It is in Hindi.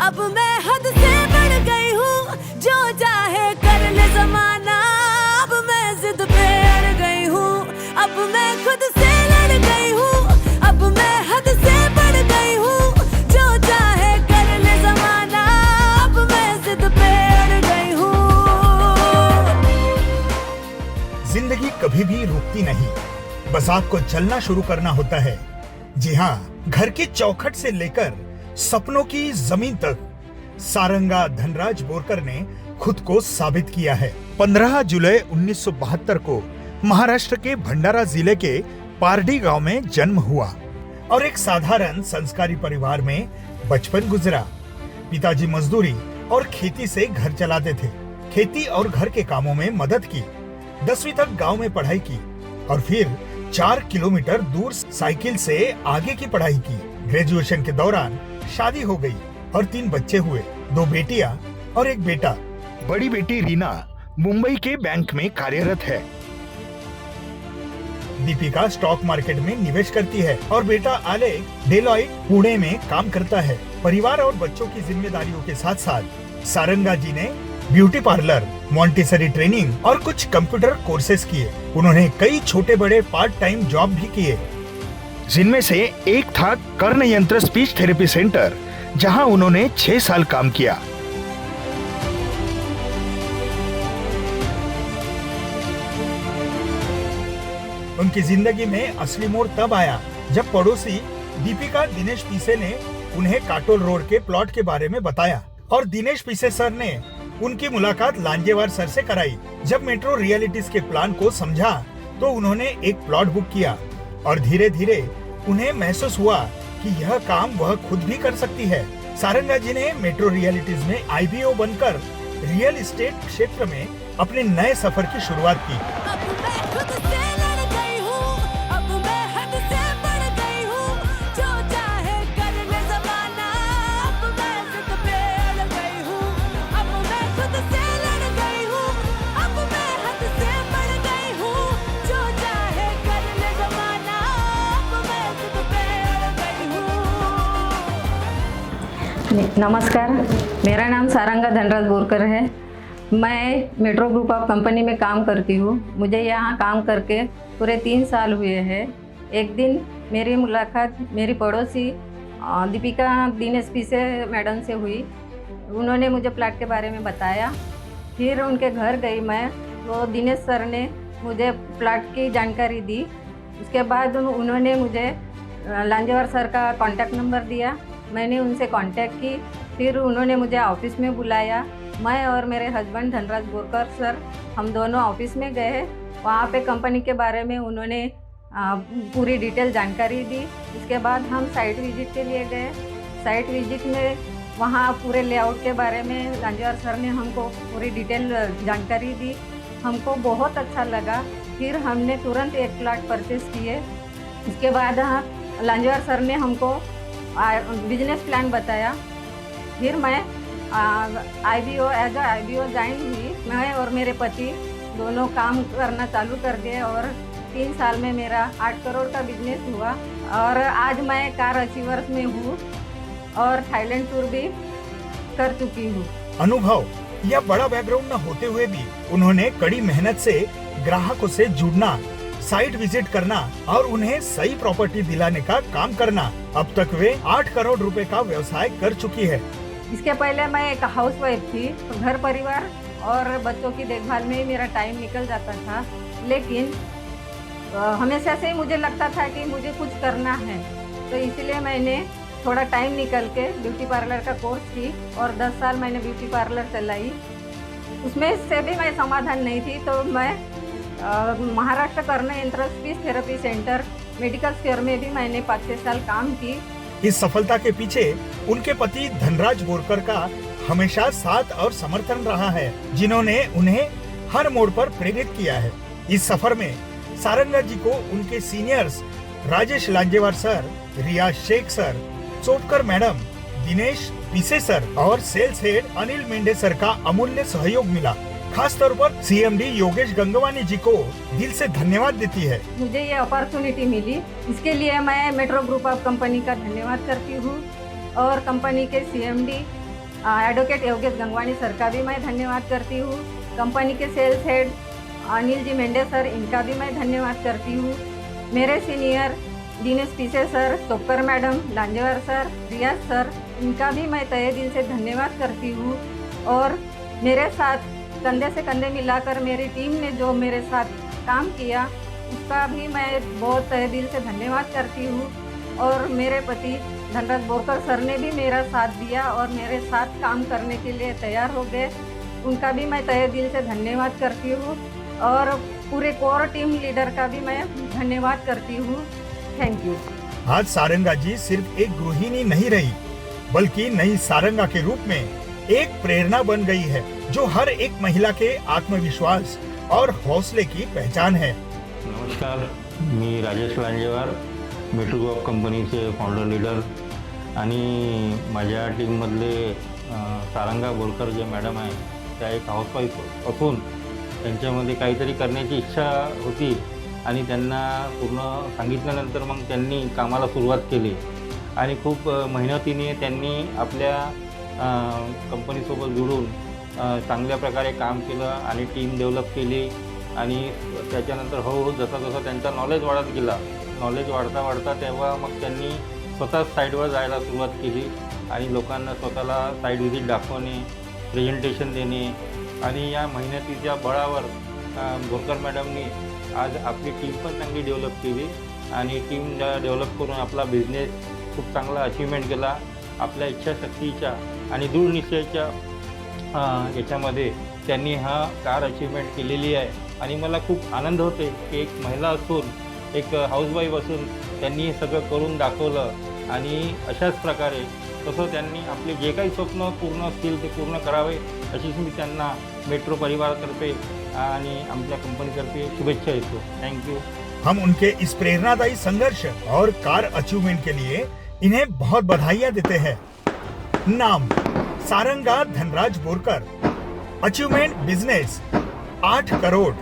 अब मैं हद से बढ़ गई हूँ, जो चाहे कर ले जमाना। अब मैं जिद पे अड़ गई हूँ, अब मैं खुद से लड़ गई हूँ। अब मैं हद से बढ़ गई हूँ, जो चाहे कर ले जमाना। अब मैं जिद पे अड़ गई हूँ। जिंदगी कभी भी रुकती नहीं, बस आपको चलना शुरू करना होता है। जी हाँ, घर की चौखट से लेकर सपनों की जमीन तक सारंगा धनराज बोरकर ने खुद को साबित किया है। 15 जुलाई 1972 को महाराष्ट्र के भंडारा जिले के पारडी गांव में जन्म हुआ और एक साधारण संस्कारी परिवार में बचपन गुजरा। पिताजी मजदूरी और खेती से घर चलाते थे। खेती और घर के कामों में मदद की। 10वीं तक गांव में पढ़ाई की और फिर 4 किलोमीटर दूर साइकिल से आगे की पढ़ाई की। ग्रेजुएशन के दौरान शादी हो गई और 3 बच्चे हुए, 2 बेटियां और 1 बेटा। बड़ी बेटी रीना मुंबई के बैंक में कार्यरत है। दीपिका स्टॉक मार्केट में निवेश करती है और बेटा आलेख डेलॉइट पुणे में काम करता है। परिवार और बच्चों की जिम्मेदारियों के साथ साथ सारंगा जी ने ब्यूटी पार्लर, मॉन्टेसरी ट्रेनिंग और कुछ कंप्यूटर कोर्सेज किए। उन्होंने कई छोटे बड़े पार्ट टाइम जॉब भी किए, जिनमें से एक था कर्ण यंत्र स्पीच थेरेपी सेंटर, जहां उन्होंने 6 साल काम किया। उनकी जिंदगी में असली मोड़ तब आया जब पड़ोसी दीपिका दिनेश पीसे ने उन्हें काटोल रोड के प्लॉट के बारे में बताया और दिनेश पीसे सर ने उनकी मुलाकात लांजेवार सर से कराई। जब मेट्रो रियलिटीज के प्लान को समझा तो उन्होंने एक प्लॉट बुक किया और धीरे धीरे उन्हें महसूस हुआ कि यह काम वह खुद भी कर सकती है। सारंगा जी ने मेट्रो रियलिटीज में IBO बनकर रियल एस्टेट क्षेत्र में अपने नए सफर की शुरुआत की। अब मैं खुद से लड़ गई हूँ, अब मैं हद से बढ़ गई हूँ, जो चाहे कर ले जमाना। अब मैं जिद पे अड़ गई हूँ, अब मैं खुद से लड़ गई हूँ, अब मैं हद से बढ़ गई हूँ, जो चाहे कर ले जमाना। अब मैं जिद पे अड़ गई हूँ। नमस्कार, मेरा नाम सारंगा धनराज बोरकर है। मैं मेट्रो ग्रुप ऑफ कंपनी में काम करती हूँ। मुझे यहाँ काम करके पूरे 3 साल हुए हैं। एक दिन मेरी मुलाकात मेरी पड़ोसी दीपिका दिनेश पीसे मैडम से हुई। उन्होंने मुझे प्लाट के बारे में बताया। फिर उनके घर गई मैं, तो दिनेश सर ने मुझे प्लाट की जानकारी दी। उसके बाद उन्होंने मुझे लांजेवार सर का कॉन्टैक्ट नंबर दिया। मैंने उनसे कांटेक्ट की। फिर उन्होंने मुझे ऑफिस में बुलाया। मैं और मेरे हस्बैंड धनराज बोरकर सर, हम दोनों ऑफिस में गए। वहाँ पे कंपनी के बारे में उन्होंने पूरी डिटेल जानकारी दी। उसके बाद हम साइट विजिट के लिए गए। साइट विजिट में वहाँ पूरे लेआउट के बारे में लांजेवार सर ने हमको पूरी डिटेल जानकारी दी। हमको बहुत अच्छा लगा। फिर हमने तुरंत एक प्लाट परचेस किए। उसके बाद लांजेवार सर ने हमको बिजनेस प्लान बताया। फिर मैं IBO एज IBO ज्वाइन हुई। मैं और मेरे पति दोनों काम करना चालू कर दिए और 3 साल में मेरा 8 करोड़ का बिजनेस हुआ। और आज मैं कार अचीवर्स में हूँ और थाईलैंड टूर भी कर चुकी हूँ। अनुभव या बड़ा बैकग्राउंड न होते हुए भी उन्होंने कड़ी मेहनत से ग्राहकों से जुड़ना, साइट विजिट करना और उन्हें सही प्रॉपर्टी दिलाने का काम करना। अब तक वे 8 करोड़ रुपए का व्यवसाय कर चुकी है। इसके पहले मैं एक हाउसवाइफ थी। तो घर परिवार और बच्चों की देखभाल में ही मेरा टाइम निकल जाता था। लेकिन हमेशा से ही मुझे लगता था कि मुझे कुछ करना है, तो इसलिए मैंने थोड़ा टाइम निकल के ब्यूटी पार्लर का कोर्स की और 10 साल मैंने ब्यूटी पार्लर चलाई। उसमें से भी मैं समाधान नहीं थी, तो मैं महाराष्ट्र कर्ण यंत्र speech therapy centre medical square में भी मैंने 5-6 साल काम की। इस सफलता के पीछे उनके पति धनराज बोरकर का हमेशा साथ और समर्थन रहा है, जिन्होंने उन्हें हर मोड़ पर प्रेरित किया है। इस सफर में सारंगा जी को उनके सीनियर्स राजेश लांजेवार सर, रियाज शेख सर, चोपकर मैडम, दिनेश पीसे सर और sales head Anil Mendhe sir का अमूल्य सहयोग मिला। खास तौर पर CMD योगेश गंगवानी जी को दिल से धन्यवाद देती है। मुझे ये अपॉर्चुनिटी मिली, इसके लिए मैं मेट्रो ग्रुप ऑफ कंपनी का धन्यवाद करती हूँ और कंपनी के CMD advocate Yogesh Gangwani sir का भी मैं धन्यवाद करती हूँ। कंपनी के sales head Anil ji Mendhe sir, इनका भी मैं धन्यवाद करती हूँ। मेरे सीनियर दिनेश पीसे सर, टोकर मैडम, लांजेवार सर, रियाज सर, इनका भी मैं तहे दिल से धन्यवाद करती हूँ। और मेरे साथ कंधे से कंधे मिलाकर मेरी टीम ने जो मेरे साथ काम किया उसका भी मैं बहुत तहे दिल से धन्यवाद करती हूँ। और मेरे पति धनराज बोरकर सर ने भी मेरा साथ दिया और मेरे साथ काम करने के लिए तैयार हो गए, उनका भी मैं तहे दिल से धन्यवाद करती हूँ। और पूरे कोर टीम लीडर का भी मैं धन्यवाद करती हूँ। Thank you. आज सारंगा जी सिर्फ एक गृहिणी नहीं रही, बल्कि नई सारंगा के रूप में एक प्रेरणा बन गई है, जो हर एक महिला के आत्मविश्वास और हौसले की पहचान है। नमस्कार, मी राजेश लांजेवार, मेट्रो ग्रुप कंपनीचे फाउंडर लीडर आणि माझ्या टीममधले सारंगा बोरकर जे मॅडम आहे त्या एक हाऊसवाईफ असून त्यांच्यामध्ये काहीतरी करण्याची इच्छा होती आणि त्यांना पूर्ण सांगितल्यानंतर मग त्यांनी कामाला सुरुवात केली आणि खूप मेहनतीने त्यांनी आपल्या कंपनीसोबत जुळून चांगल्या प्रकारे काम केलं आणि टीम डेव्हलप केली आणि त्याच्यानंतर हळूहळू जसा त्यांचा नॉलेज वाढत गेला, नॉलेज वाढता तेव्हा मग त्यांनी स्वतःच साईडवर जायला सुरुवात केली आणि लोकांना स्वतःला साईड व्हिजिट दाखवणे, प्रेझेंटेशन देणे आणि या मेहनतीच्या बळावर बोरकर मॅडमनी आज आपली टीम पण चांगली डेव्हलप केली आणि टीम डेव्हलप करून आपला बिझनेस खूप चांगला अचिव्हमेंट केला। आपल्या इच्छाशक्तीच्या आणि दृढ निश्चयाच्या याच्यामध्ये त्यांनी हा कार अचिव्हमेंट केलेली आहे आणि मला खूप आनंद होते की एक महिला असून एक हाऊसवाईफ असून त्यांनी हे सगळं करून दाखवलं आणि अशाच प्रकारे तसं त्यांनी आपले जे काही स्वप्न पूर्ण असतील ते पूर्ण करावे अशीच मी त्यांना मेट्रो परिवारातर्फे आणि आमच्या कंपनीतर्फे शुभेच्छा देतो। थँक्यू। हम उनके इस प्रेरणादायी संघर्ष और कार अचीवमेंट के लिए इन्हें बहुत बधाइयां देते हैं। नाम सारंगा धनराज बोरकर, अचीवमेंट बिजनेस 8 करोड़।